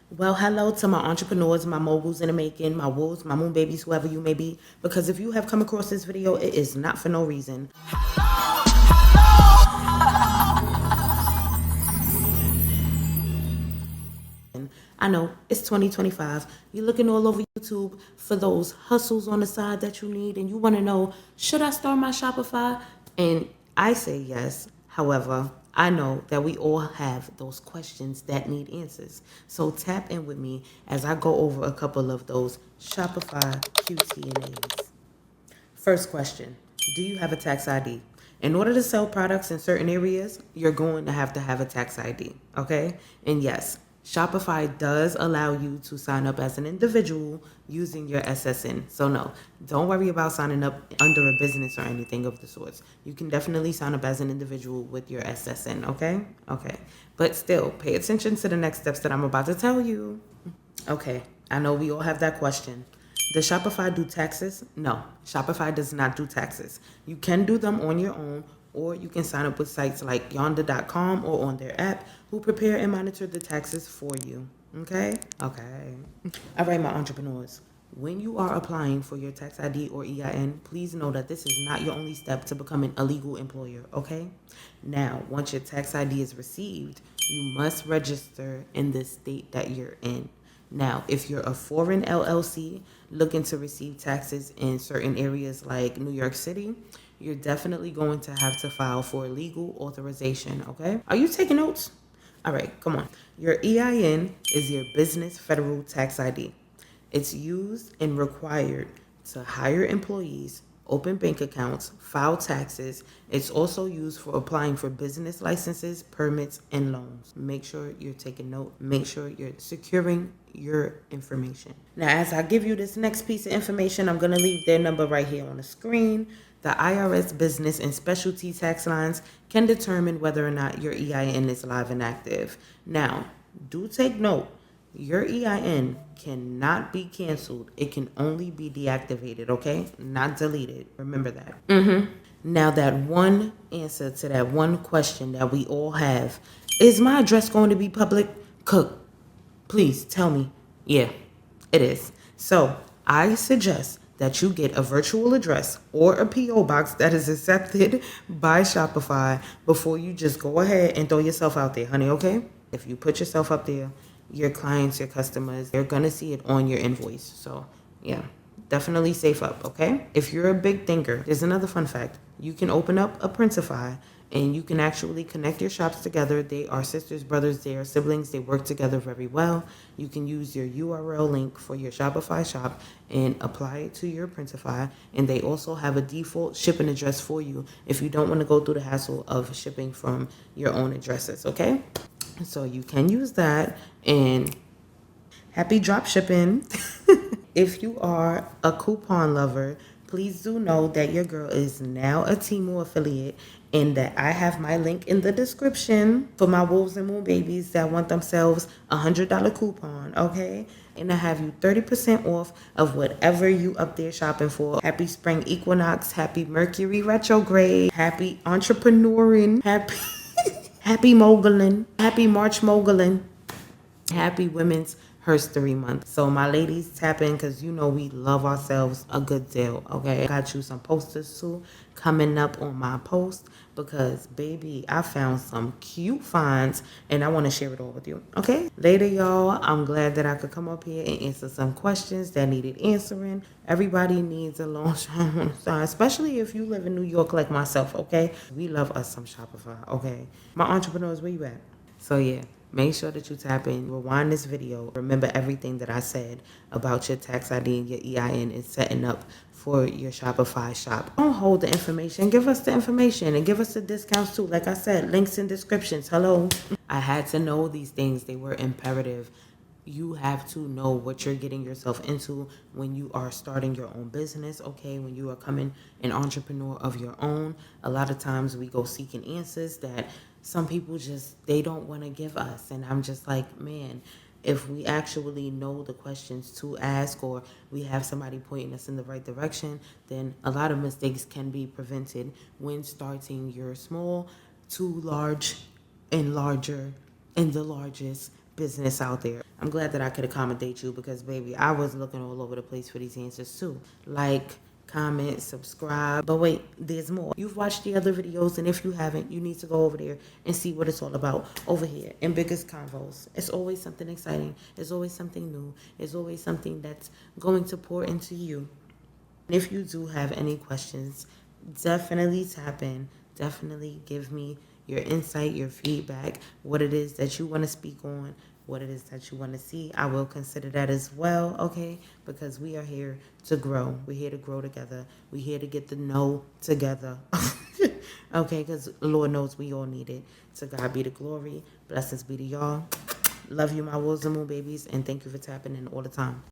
Well, hello to my entrepreneurs, my moguls in the making, my wolves, my moon babies, whoever you may be. Because if you have come across this video, it is not for no reason. I know it's 2025. You're looking all over YouTube for those hustles on the side that you need, and you want to know, should I start my Shopify? And I say yes. However, I know that we all have those questions that need answers. So tap in with me as I go over a couple of those Shopify QTNAs. First question, do you have a tax ID? In order to sell products in certain areas, you're going to have a tax ID, okay? And yes, Shopify does allow you to sign up as an individual using your SSN. So no, don't worry about signing up under a business or anything of the sorts. You can definitely sign up as an individual with your SSN, okay? Okay. But still, pay attention to the next steps that I'm about to tell you. Okay, I know we all have that question. Does Shopify do taxes? No, Shopify does not do taxes. You can do them on your own, or you can sign up with sites like yonder.com or on their app who prepare and monitor the taxes for you. Okay? Okay. All right, my entrepreneurs. When you are applying for your tax ID or EIN, please know that this is not your only step to becoming a legal employer, okay? Now, once your tax ID is received, you must register in the state that you're in. Now, if you're a foreign LLC looking to receive taxes in certain areas like New York City, you're definitely going to have to file for legal authorization, okay? Are you taking notes? All right, come on. Your EIN is your business federal tax ID. It's used and required to hire employees, open bank accounts, file taxes. It's also used for applying for business licenses, permits, and loans. Make sure you're taking note. Make sure you're securing your information. Now, as I give you this next piece of information, I'm going to leave their number right here on the screen. The IRS business and specialty tax lines can determine whether or not your EIN is live and active. Now, do take note. Your EIN cannot be canceled. It can only be deactivated, okay? Not deleted. Remember that. Now, that one answer to that one question that we all have, is my address going to be public? Kook, please tell me. Yeah, it is. So I suggest that you get a virtual address or a PO box that is accepted by Shopify before you just go ahead and throw yourself out there, honey, okay? If you put yourself up there, your clients, your customers, they're going to see it on your invoice. So yeah, definitely safe up, okay? If you're a big thinker, there's another fun fact. You can open up a Printify and you can actually connect your shops together. They are sisters, brothers, they are siblings. They work together very well. You can use your URL link for your Shopify shop and apply it to your Printify. And they also have a default shipping address for you if you don't want to go through the hassle of shipping from your own addresses, okay? So you can use that, and happy drop shipping. If you are a coupon lover, please do know that your girl is now a Temu affiliate and that I have my link in the description for my wolves and moon babies that want themselves $100 coupon, okay? And I have you 30% off of whatever you up there shopping for. Happy spring equinox, happy Mercury retrograde, happy entrepreneuring, happy moguling, happy March moguling, happy Women's HERstory Month. So my ladies, tap in because you know we love ourselves a good deal, okay? I got you some posters too coming up on my post because, baby, I found some cute finds and I want to share it all with you, okay? Later, y'all, I'm glad that I could come up here and answer some questions that needed answering. Everybody needs a long shine on the side, especially if you live in New York like myself, okay? We love us some Shopify, okay? My entrepreneurs, where you at? So yeah, make sure that you tap in, rewind this video, remember everything that I said about your tax ID and your EIN and setting up for your Shopify shop. Don't hold the information, give us the information and give us the discounts too. Like I said, links in descriptions, hello. I had to know these things, they were imperative. You have to know what you're getting yourself into when you are starting your own business, okay? When you are becoming an entrepreneur of your own. A lot of times we go seeking answers that some people just, they don't want to give us. And I'm just like, man, if we actually know the questions to ask or we have somebody pointing us in the right direction, then a lot of mistakes can be prevented when starting your small to large and larger and the largest business out there. I'm glad that I could accommodate you because, baby, I was looking all over the place for these answers too. Like, comment, subscribe. But wait, there's more. You've watched the other videos, and if you haven't, you need to go over there and see what it's all about over here in Bigga's Convos. It's always something exciting. It's always something new. It's always something that's going to pour into you. And if you do have any questions, definitely tap in. Definitely give me your insight, your feedback, what it is that you want to speak on, what it is that you want to see. I will consider that as well, okay? Because we are here to grow. We're here to grow together. We're here to get the know together. Okay, because Lord knows we all need it. To God be the glory. Blessings be to y'all. Love you, my wolves and moon babies, and thank you for tapping in all the time.